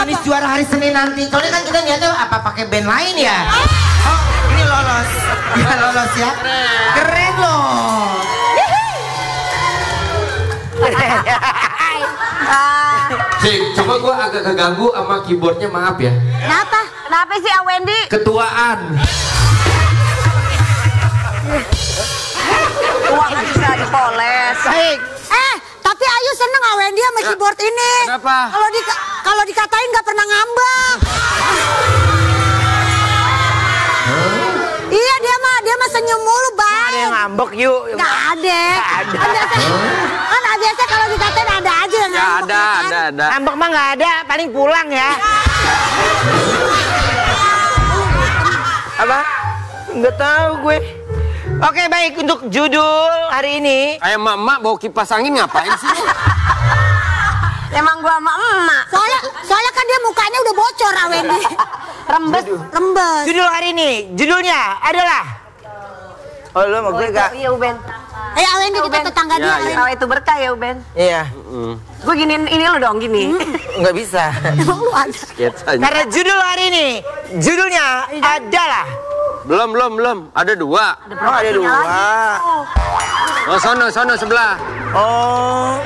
Brownies juara hari Senin nanti. Soalnya kan kita niatnya apa pakai band lain ya? Oh, ini lolos. Lolos ya. Keren loh. Sih, coba gua agak keganggu sama keyboardnya, maaf ya. Kenapa? Kenapa sih Wendy? Ketuaan. Uang kan bisa dipoles. Baik. Tapi Ayu seneng Wendy sama keyboard ini. Kenapa? Kalau dikatain nggak pernah ngambek. Iya dia mah senyum mulu Bang. Ada yang ngambek yuk. Nggak ada. Kan biasa kalau dikatain ada aja yang ngambek. Ada. Ngambek mah nggak ada, paling pulang ya. Apa? Nggak tahu gue. Oke baik, untuk judul hari ini. Kayak emak-emak bawa kipas angin ngapain sih? Emang gua sama emak. Soalnya kan dia mukanya udah bocor Wendy. Rembes. Judul hari ini, judulnya adalah. Oh lu mau gue gak? Iya Uben. Wendy kita tetangga dia. Kalau itu berkah ya Uben. Iya. Gue giniin ini lu dong gini. Nggak bisa. Emang lu ada. Karena judul hari ini, judulnya adalah. Belum. Ada 2. Ada 2. Oh, sono sebelah. Oh.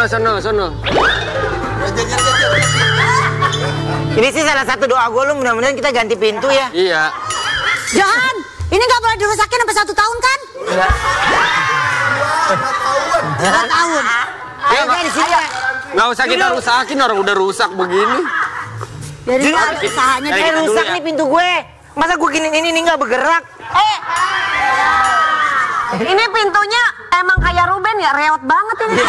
Sono. Ini sih salah satu doa gue, lu mudah-mudahan kita ganti pintu ya. Iya. Jangan. Ini nggak boleh dirusakin sampai 1 tahun kan? Enggak. 2 tahun. Ayo di sini. Nggak usah kita rusakin, orang udah rusak begini. Jadi usahanya dia rusak nih pintu gue. Masa gue gini ini nggak bergerak? Ini pintunya emang kayak Ruben ya, reot banget ini.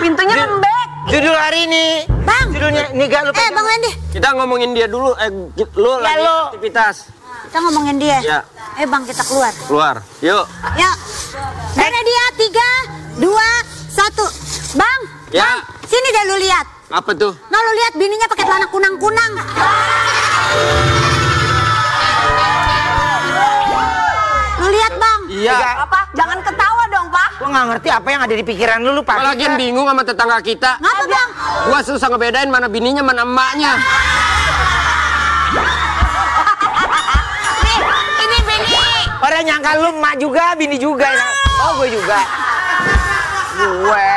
Pintunya lembek. Judul hari ini, Bang. Judulnya ini gak lupa. Bang Wendy. Kita ngomongin dia dulu. Lu lagi aktivitas. Kita ngomongin dia. Ya. Bang kita keluar. Yuk. Yuk. Dari dia 3, 2, 1. Bang. Ya. Bang, sini deh lu lihat. Apa tuh? Nah lu lihat bininya pakai celana kunang-kunang. Lu lihat Bang. Iya. Apa? Jangan ketawa dong Pak. Gue nggak ngerti apa yang ada di pikiran lu Pak. Lagian bingung sama tetangga kita. Ngapa Bang? Gua susah ngebedain mana bininya mana emaknya. Ini bini. Orang nyangka lu emak juga, bini juga ya. Oh gue juga. Gue.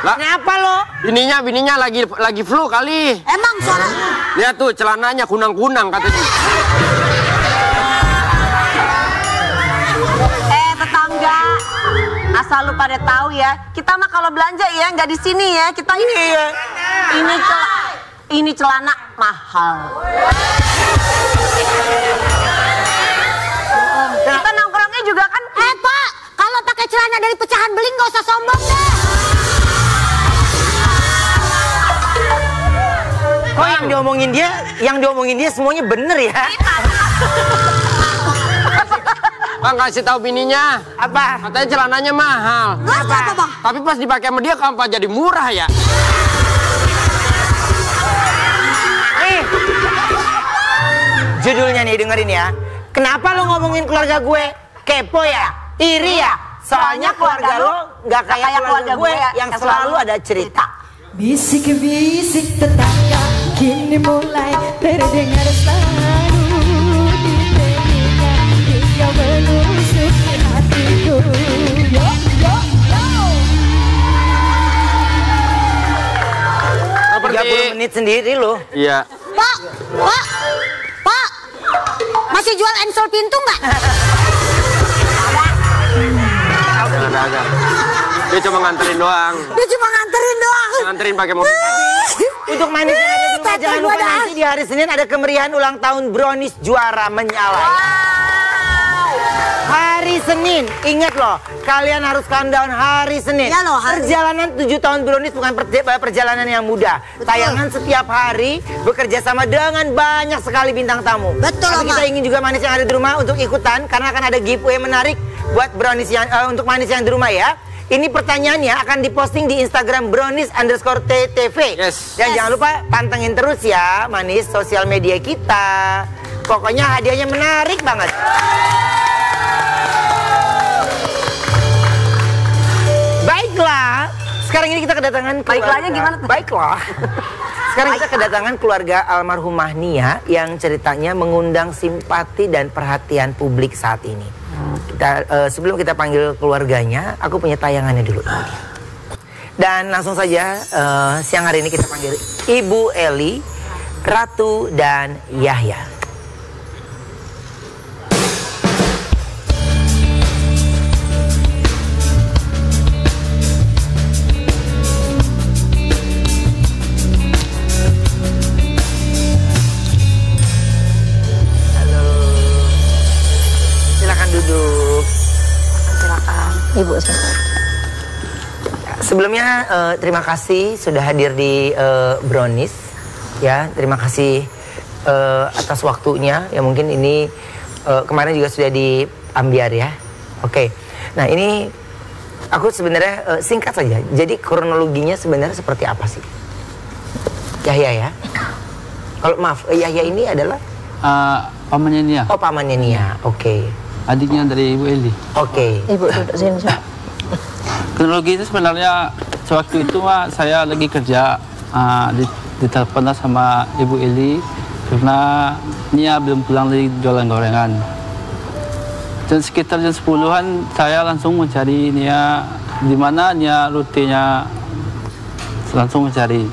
Kenapa lo? Bininya lagi flu kali. Emang suara. Lihat tuh celananya kunang-kunang katanya. Tetangga. Asal lu pada tahu ya, kita mah kalau belanja ya nggak di sini ya. Kita ini celana mahal. Kita nongkrongnya juga kan. Pak, kalau pakai celana dari pecahan beling nggak usah sombong deh. Kok yang diomongin dia semuanya bener ya? Bang kasih tahu bininya. Apa? Katanya celananya mahal. Apa Bang? Tapi pas dipakai sama dia kenapa jadi murah ya? Judulnya nih dengerin ya. Kenapa lo ngomongin keluarga gue? Kepo ya? Iri ya? Soalnya keluarga lo nggak kayak keluarga gue yang selalu ada cerita. Bisik-bisik tetangga kini mulai terdengar selalu di telinga hingga menusuk hatiku. Yo. 30 menit sendiri lo. Iya. Pak, masih jual ensol pintu nggak? Ada. Dia cuma nganterin doang. Nganterin pakai mobil. Untuk manis yang ada di rumah, jangan lupa nanti di hari Senin ada kemeriahan ulang tahun Brownies juara menyala. Hari Senin, ingat loh, kalian harus countdown hari Senin. Iya loh, perjalanan 7 tahun Brownies bukan perjalanan yang mudah. Betul. Tayangan setiap hari, bekerja sama dengan banyak sekali bintang tamu. Betul, Tapi kita ingin juga manis yang ada di rumah untuk ikutan, karena akan ada giveaway menarik buat Brownies yang untuk manis yang di rumah ya. Ini pertanyaannya akan diposting di Instagram brownies_ttv. Yes. Dan jangan lupa pantengin terus ya manis sosial media kita. Pokoknya hadiahnya menarik banget. Baiklah, sekarang ini kita kedatangan Baiklahnya gimana tuh? Baiklah. Sekarang kita kedatangan keluarga almarhumah Nia yang ceritanya mengundang simpati dan perhatian publik saat ini. Sebelum kita panggil keluarganya, aku punya tayangannya dulu. Dan langsung saja siang hari ini kita panggil Ibu Eli, Ratu dan Yahya. Ibu. Sebelumnya terima kasih sudah hadir di Brownies ya. Terima kasih atas waktunya. Ya mungkin ini kemarin juga sudah di Ambiar ya. Oke. Nah ini aku sebenarnya singkat saja. Jadi kronologinya sebenarnya seperti apa sih? Yahya ya. Kalau maaf Yahya ini adalah pamannya Nia. Oh pamannya Nia. Oke. Adiknya dari Ibu Eli. Oke. Ibu duduk sini. Kronologi itu sebenarnya sewaktu itu saya lagi kerja ditelepon sama Ibu Eli karena Nia belum pulang dari jualan gorengan. Dan sekitar jam 10-an saya langsung mencari Nia di mana Nia rutinnya, langsung mencari.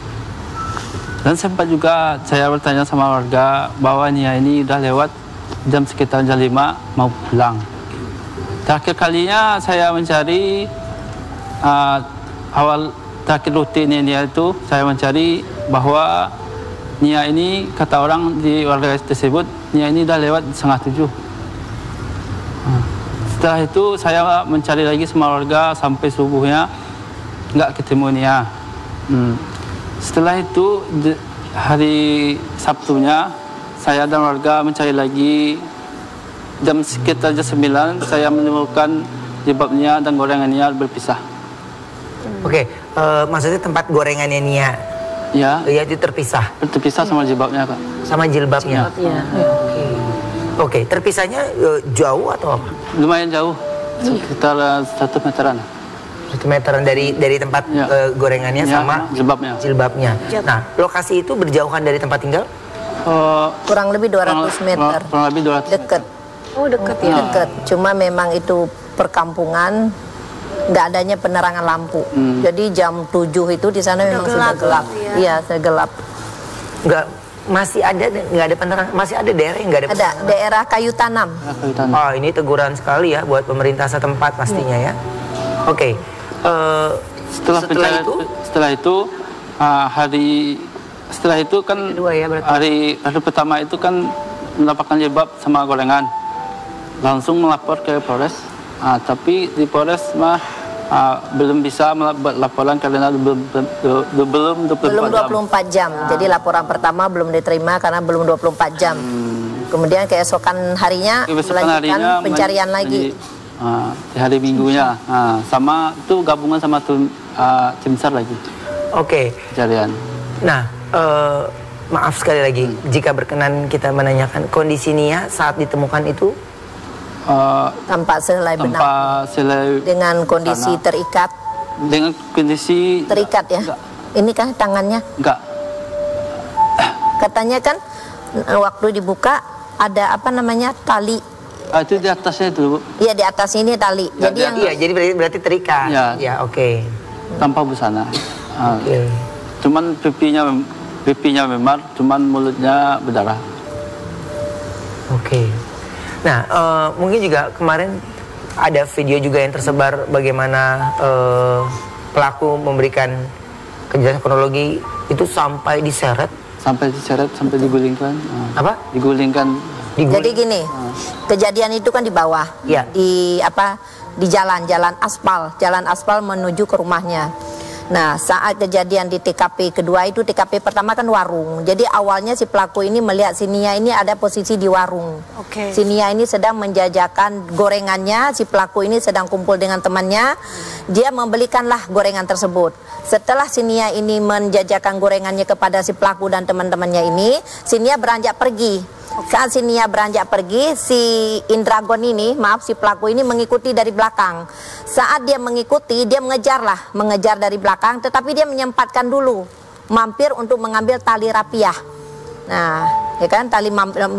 Dan sempat juga saya bertanya sama warga bahwa Nia ini udah lewat jam sekitar jam 5 mau pulang. Terakhir kalinya saya mencari terakhir rutinnya Nia itu saya mencari bahwa Nia ini kata orang di warga tersebut Nia ini udah lewat 6:30. Setelah itu saya mencari lagi sama warga sampai subuhnya nggak ketemu Nia. Setelah itu hari Sabtunya saya dan warga mencari lagi jam sekitar jam 9 saya menemukan jilbabnya dan gorengannya berpisah. Oke, maksudnya tempat gorengannya Nia? Ya. Ya itu terpisah? Terpisah sama jilbabnya Kak. Sama jilbabnya? Oke, terpisahnya jauh atau apa? Lumayan jauh, sekitar 1 meteran. 1 meteran dari tempat gorengannya sama jilbabnya. Nah, lokasi itu berjauhan dari tempat tinggal? Kurang lebih 200 meter. Kurang lebih 200 dekat. Oh dekat ya? Dekat. Cuma memang itu perkampungan, nggak adanya penerangan lampu. Jadi jam 7 itu di sana memang sudah gelap. Iya, sudah gelap. Nggak, masih ada nggak ada penerangan? Masih ada daerah yang nggak ada penerangan? Ada daerah kayu tanam. Oh, ini teguran sekali ya buat pemerintah setempat pastinya ya. Oke. Setelah itu kan hari pertama itu kan mendapatkan jilbab sama gorengan, langsung melapor ke Polres. Tapi di Polres belum bisa membuat laporan karena belum 24 jam. Jadi laporan pertama belum diterima karena belum 24 jam. Kemudian keesokan harinya melanjutkan pencarian lagi. Di hari Minggunya, sama itu gabungan sama tim SAR lagi. Oke. Pencarian. Nah, maaf sekali lagi jika berkenan kita menanyakan kondisi Nia saat ditemukan itu tanpa sehelai benang, dengan kondisi sana. Terikat. Dengan kondisi terikat ya. Enggak. Ini kan tangannya? Enggak. Katanya kan waktu dibuka ada apa namanya tali. Itu di atasnya itu, Bu. Iya, di atas ini tali. Ya, jadi berarti terikat. Ya, oke. Tanpa busana. Oke. Cuman pipinya memar, cuman mulutnya berdarah. Oke. Nah, mungkin juga kemarin ada video juga yang tersebar bagaimana pelaku memberikan kejelasan kronologi itu sampai diseret. Sampai digulingkan. Apa? Digulingkan. Jadi gini, kejadian itu kan di bawah, di jalan aspal menuju ke rumahnya. Nah, saat kejadian di TKP kedua itu, TKP pertama kan warung. Jadi awalnya si pelaku ini melihat si Nia ini ada posisi di warung. Si Nia ini sedang menjajakan gorengannya, si pelaku ini sedang kumpul dengan temannya. Dia membelikanlah gorengan tersebut. Setelah si Nia ini menjajakan gorengannya kepada si pelaku dan teman-temannya ini, si Nia beranjak pergi. Saat si Nia beranjak pergi, si Indragon ini, maaf si pelaku ini mengikuti dari belakang. Saat dia mengikuti, dia mengejar dari belakang, tetapi dia menyempatkan dulu, mampir untuk mengambil tali rapiah. Nah, ya kan,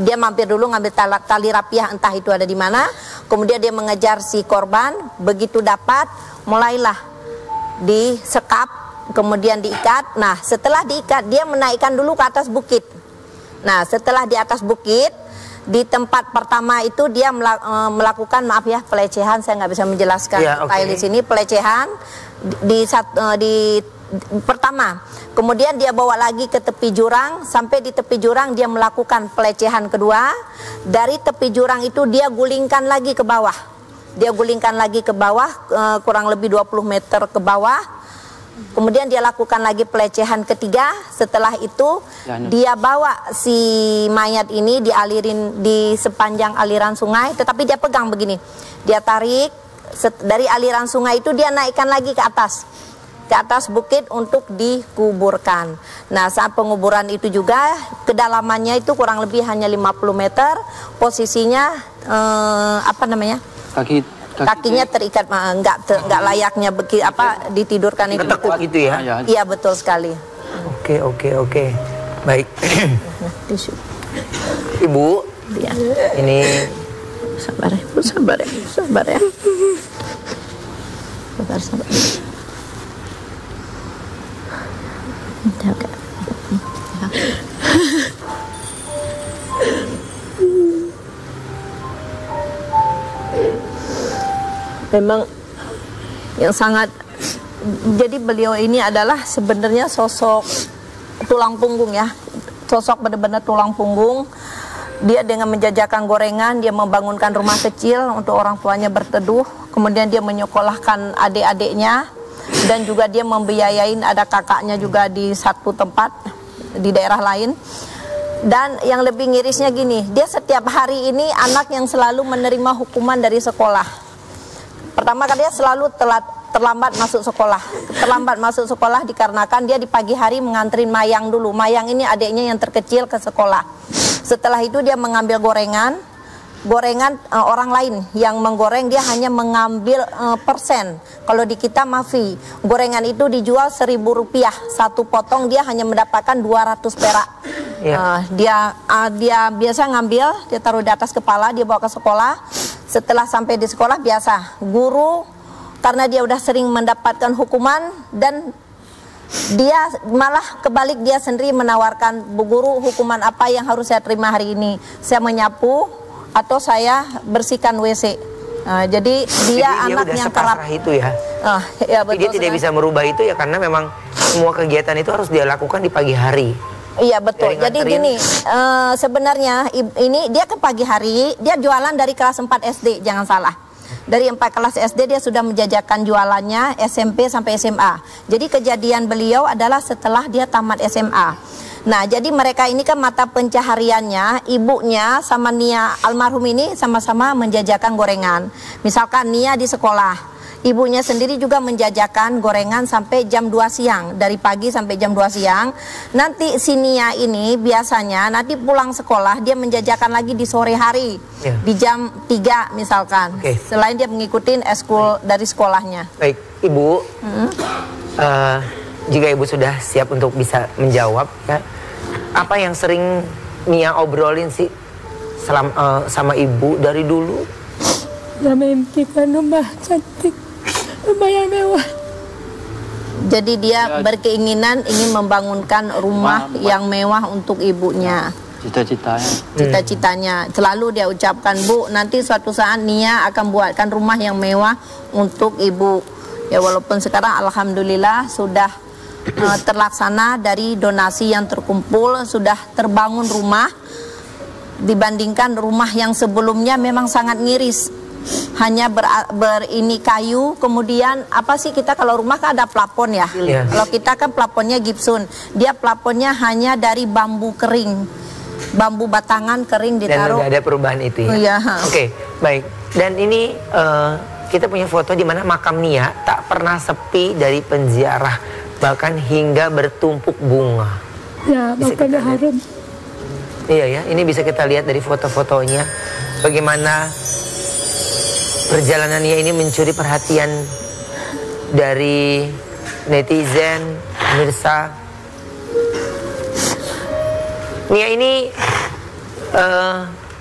dia mampir dulu ngambil tali rapiah, entah itu ada di mana. Kemudian dia mengejar si korban, begitu dapat, mulailah disekap, kemudian diikat. Nah, setelah diikat, dia menaikkan dulu ke atas bukit. Nah, setelah di atas bukit, di tempat pertama itu dia melakukan, maaf ya, pelecehan. Saya nggak bisa menjelaskan detail di sini, pelecehan di pertama. Kemudian dia bawa lagi ke tepi jurang, sampai di tepi jurang dia melakukan pelecehan kedua. Dari tepi jurang itu dia gulingkan lagi ke bawah. Dia gulingkan lagi ke bawah, kurang lebih 20 meter ke bawah. Kemudian dia lakukan lagi pelecehan ketiga. Setelah itu dia bawa si mayat ini dialirin di sepanjang aliran sungai, tetapi dia pegang begini. Dia tarik dari aliran sungai itu, dia naikkan lagi ke atas bukit untuk dikuburkan. Nah, saat penguburan itu juga kedalamannya itu kurang lebih hanya 50 meter. Posisinya kakinya terikat, nggak layaknya ditidurkan itu. Ketekuk gitu ya? Iya, betul sekali. Oke. Baik. Ibu, ya. Ini sabar ya, Bu, sabar ya. Sabar. Oke. Memang yang sangat, jadi beliau ini adalah sebenarnya sosok tulang punggung ya, sosok benar-benar tulang punggung. Dia dengan menjajakan gorengan, dia membangunkan rumah kecil untuk orang tuanya berteduh, kemudian dia menyekolahkan adik-adiknya, dan juga dia membiayain ada kakaknya juga di satu tempat di daerah lain. Dan yang lebih ngirisnya gini, dia setiap hari ini anak yang selalu menerima hukuman dari sekolah. Pertama kan dia selalu terlambat masuk sekolah. Terlambat masuk sekolah dikarenakan dia di pagi hari mengantrin Mayang dulu. Mayang ini adiknya yang terkecil ke sekolah. Setelah itu dia mengambil gorengan orang lain yang menggoreng, dia hanya mengambil persen. Kalau di kita mafi, gorengan itu dijual Rp1.000, satu potong dia hanya mendapatkan 200 perak. Dia biasa ngambil, dia taruh di atas kepala, dia bawa ke sekolah. Setelah sampai di sekolah, biasa guru, karena dia udah sering mendapatkan hukuman, dan dia malah kebalik, dia sendiri menawarkan, Bu Guru, hukuman apa yang harus saya terima hari ini? Saya menyapu atau saya bersihkan WC. Jadi dia anak yang kerap itu ya. Ya, betul. Dia tidak bisa merubah itu ya, karena memang semua kegiatan itu harus dia lakukan di pagi hari. Iya, betul. Jadi gini, sebenarnya ini dia ke pagi hari, dia jualan dari kelas 4 SD, jangan salah. Dari 4 kelas SD dia sudah menjajakan jualannya SMP sampai SMA. Jadi kejadian beliau adalah setelah dia tamat SMA. Nah, jadi mereka ini kan mata pencahariannya, ibunya sama Nia almarhum ini sama-sama menjajakan gorengan. Misalkan Nia di sekolah, ibunya sendiri juga menjajakan gorengan sampai jam 2 siang, dari pagi sampai jam 2 siang. Nanti si Nia ini biasanya nanti pulang sekolah dia menjajakan lagi di sore hari, di jam 3 misalkan. Selain dia mengikuti eskul dari sekolahnya. Baik, Ibu, jika Ibu sudah siap untuk bisa menjawab, ya, apa yang sering Nia obrolin sih sama Ibu dari dulu? Memimpikan rumah cantik, rumah yang mewah. Jadi dia berkeinginan ingin membangunkan rumah yang mewah untuk ibunya. Cita-citanya selalu dia ucapkan, Bu, nanti suatu saat Nia akan buatkan rumah yang mewah untuk ibu. Ya, walaupun sekarang alhamdulillah sudah terlaksana, dari donasi yang terkumpul sudah terbangun rumah. Dibandingkan rumah yang sebelumnya memang sangat ngiris, hanya berini kayu. Kemudian apa sih, kita kalau rumah kan ada plafon ya, kalau kita kan plafonnya gipsun, dia plafonnya hanya dari bambu kering, bambu batangan kering ditaruh. Dan ada perubahan itu ya. Oke, baik. Dan ini kita punya foto di mana makam Nia tak pernah sepi dari penziarah, bahkan hingga bertumpuk bunga. Ya, makanya harum. Iya ya, ini bisa kita lihat dari foto-fotonya bagaimana perjalanannya ini mencuri perhatian dari netizen, pemirsa. Nia ini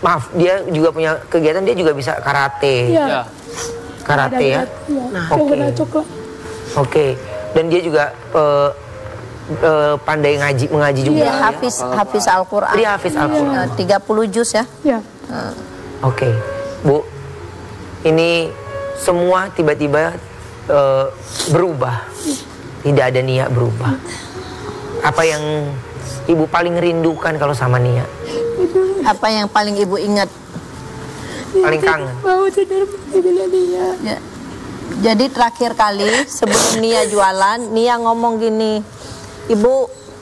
maaf, dia juga punya kegiatan, dia juga bisa karate. Iya. Karate ya. Nah, Oke. Dan dia juga pandai mengaji juga. Dia hafiz Al-Quran. Dia hafiz Al-Quran. 30 juz ya. Iya. Oke, Bu. Ini semua tiba-tiba berubah. Tidak ada Nia berubah. Apa yang Ibu paling rindukan kalau sama Nia? Apa yang paling Ibu ingat? Paling kangen? Mau tidur bila Nia. Ya. Jadi terakhir kali sebelum Nia jualan, Nia ngomong gini, Ibu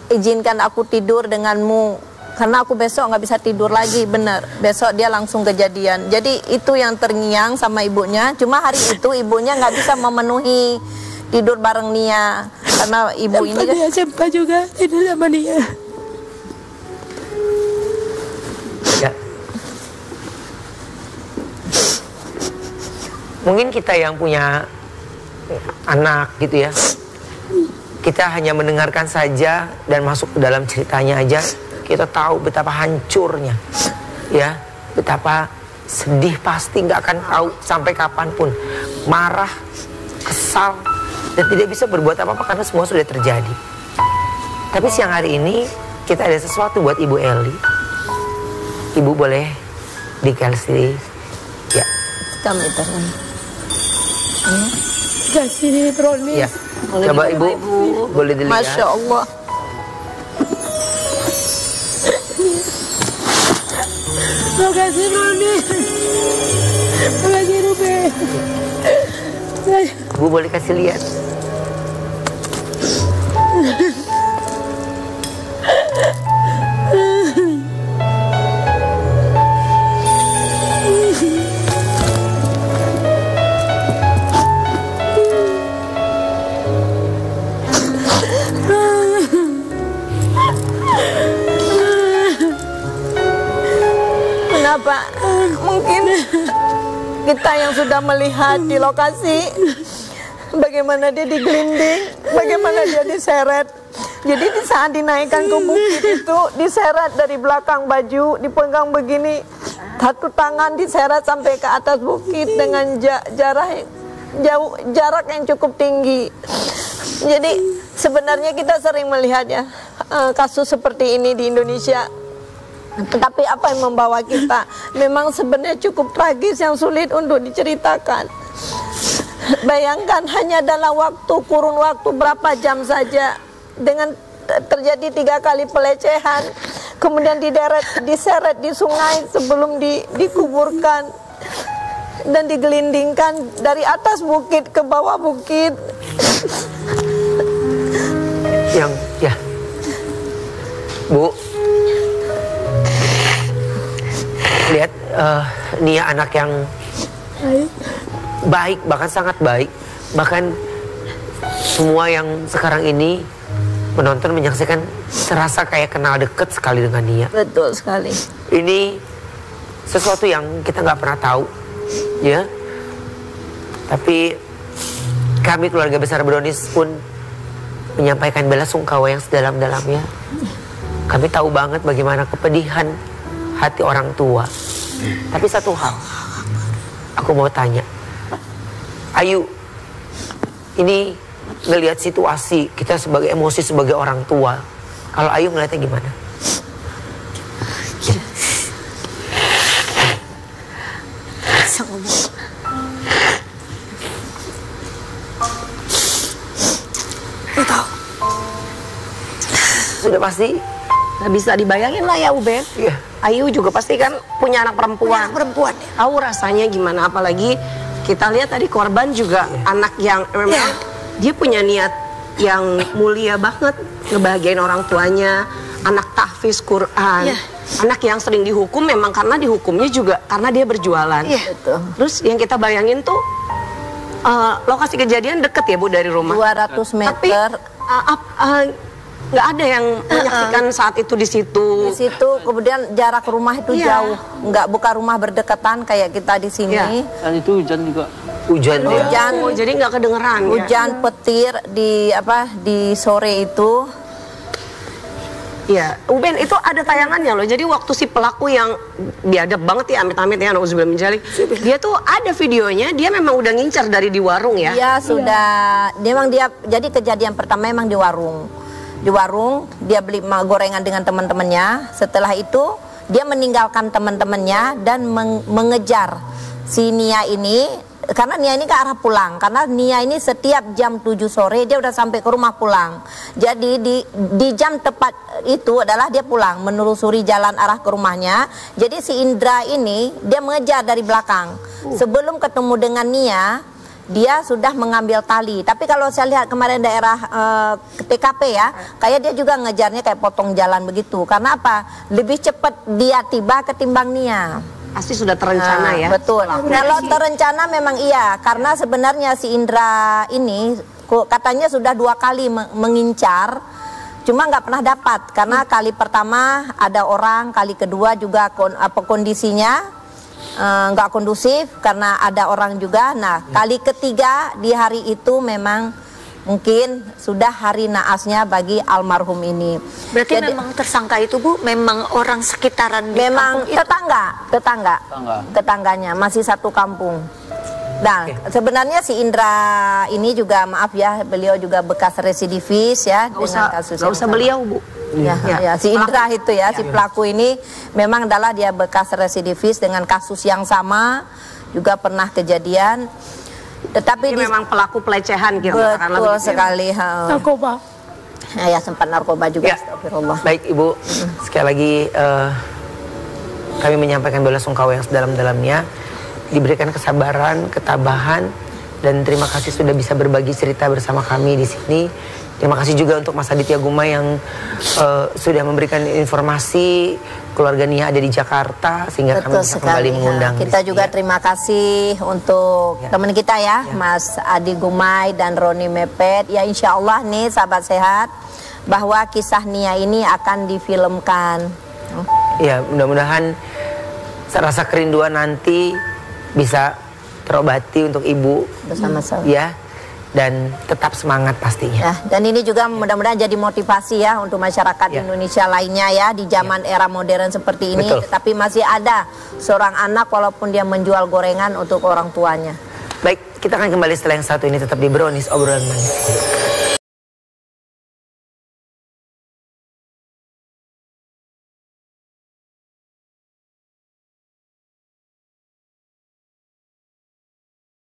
izinkan aku tidur denganmu karena aku besok nggak bisa tidur lagi. Bener, besok dia langsung kejadian. Jadi itu yang terngiang sama ibunya. Cuma hari itu ibunya nggak bisa memenuhi tidur bareng Nia karena ibu ini kan. Dia sempat juga tidur sama Nia. Ya. Mungkin kita yang punya anak gitu ya, kita hanya mendengarkan saja dan masuk ke dalam ceritanya aja, kita tahu betapa hancurnya, ya, betapa sedih, pasti nggak akan tahu sampai kapanpun, marah, kesal, dan tidak bisa berbuat apa-apa karena semua sudah terjadi. Tapi siang hari ini kita ada sesuatu buat Ibu Eli. Ibu boleh dikasih, ya. Kami terus. Kasih brownies. Ya. Coba Ibu, boleh dilihat. Masya Allah. Makasih brownies. Makasih Ruben. Ibu boleh kasih lihat. Kenapa? Mungkin kita yang sudah melihat di lokasi bagaimana dia digelinding, bagaimana dia diseret. Jadi di saat dinaikkan ke bukit itu diseret dari belakang baju, dipegang begini, satu tangan diseret sampai ke atas bukit dengan jarak yang cukup tinggi. Jadi sebenarnya kita sering melihat ya kasus seperti ini di Indonesia. Tetapi apa yang membawa kita memang sebenarnya cukup tragis yang sulit untuk diceritakan. Bayangkan hanya dalam kurun waktu berapa jam saja dengan terjadi 3 kali pelecehan, kemudian diseret di sungai sebelum dikuburkan dan digelindingkan dari atas bukit ke bawah bukit. Yang ya, Bu, lihat Nia anak yang baik, bahkan sangat baik. Bahkan semua yang sekarang ini menonton menyaksikan serasa kayak kenal deket sekali dengan Nia. Betul sekali. Ini sesuatu yang kita nggak pernah tahu, ya. Tapi kami keluarga besar Brownies pun menyampaikan bela sungkawa yang sedalam-dalamnya. Kami tahu banget bagaimana kepedihan hati orang tua. Tapi satu hal, aku mau tanya, Ayu, ini ngelihat situasi kita sebagai emosi sebagai orang tua, kalau Ayu ngeliatnya gimana? Sudah pasti Nggak bisa dibayangin lah ya Uben. Iya. Ayu juga pasti kan punya anak perempuan. Tahu rasanya gimana, apalagi kita lihat tadi korban juga anak yang memang dia punya niat yang mulia banget, ngebahagiain orang tuanya, anak tahfiz Quran. Anak yang sering dihukum memang karena dihukumnya juga karena dia berjualan. Terus yang kita bayangin tuh lokasi kejadian deket ya Bu dari rumah. 200 meter. Tapi nggak ada yang menyaksikan saat itu di situ. Di situ kemudian jarak rumah itu jauh, bukan rumah berdekatan kayak kita di sini. Dan itu hujan juga. Hujan. Jadi nggak kedengeran. Hujan petir di sore itu. Iya, Uben itu ada tayangannya loh. Jadi waktu si pelaku yang biadab banget ya, amit-amit ya, nauzubillah min dzalik, dia tuh ada videonya. Dia memang udah ngincar dari di warung ya. Iya sudah. Jadi kejadian pertama memang di warung. Di warung dia beli gorengan dengan teman-temannya. Setelah itu dia meninggalkan teman-temannya dan mengejar si Nia ini. Karena Nia ini ke arah pulang. Karena Nia ini setiap jam 7 sore dia udah sampai ke rumah pulang. Jadi di jam tepat itu adalah dia pulang, menelusuri jalan arah ke rumahnya. Jadi si Indra ini dia mengejar dari belakang. Sebelum ketemu dengan Nia, dia sudah mengambil tali. Tapi kalau saya lihat kemarin daerah TKP ya, kayak dia juga ngejarnya kayak potong jalan begitu. Karena apa? Lebih cepat dia tiba ketimbang Nia. Pasti sudah terencana ya. Betul. Kalau terencana memang iya, karena sebenarnya si Indra ini katanya sudah 2 kali mengincar, cuma nggak pernah dapat. Karena kali pertama ada orang, kali kedua juga kondisinya nggak kondusif karena ada orang juga. Nah kali ketiga di hari itu memang mungkin sudah hari naasnya bagi almarhum ini. Berarti memang tersangka itu Bu memang orang sekitaran di memang tetangganya masih satu kampung. Nah sebenarnya si Indra ini juga maaf ya, beliau juga bekas residivis ya dengan kasus. Gak usah beliau Bu. Ya, si Indra itu ya, si pelaku ini memang adalah dia bekas residivis dengan kasus yang sama, juga pernah kejadian. Tetapi memang pelaku pelecehan gitu. Betul sekali. Narkoba. Ya sempat narkoba juga. Astagfirullah. Baik Ibu, sekali lagi kami menyampaikan bela sungkawa yang sedalam-dalamnya. Diberikan kesabaran, ketabahan, dan terima kasih sudah bisa berbagi cerita bersama kami di sini. Terima kasih juga untuk Mas Aditya Guma yang sudah memberikan informasi keluarga Nia ada di Jakarta sehingga kami bisa kembali mengundang. Kita juga terima kasih untuk teman kita ya, Mas Adi Gumai dan Roni Mepet. Ya insya Allah nih sahabat sehat bahwa kisah Nia ini akan difilmkan. Ya mudah-mudahan rasa kerinduan nanti bisa terobati untuk Ibu bersama-sama. Ya. Dan tetap semangat pastinya. Ya, dan ini juga mudah-mudahan jadi motivasi ya untuk masyarakat Indonesia lainnya ya di zaman era modern seperti ini. Betul. Tetapi masih ada seorang anak walaupun dia menjual gorengan untuk orang tuanya. Baik, kita akan kembali setelah yang satu ini tetap di Brownies obrolan manis.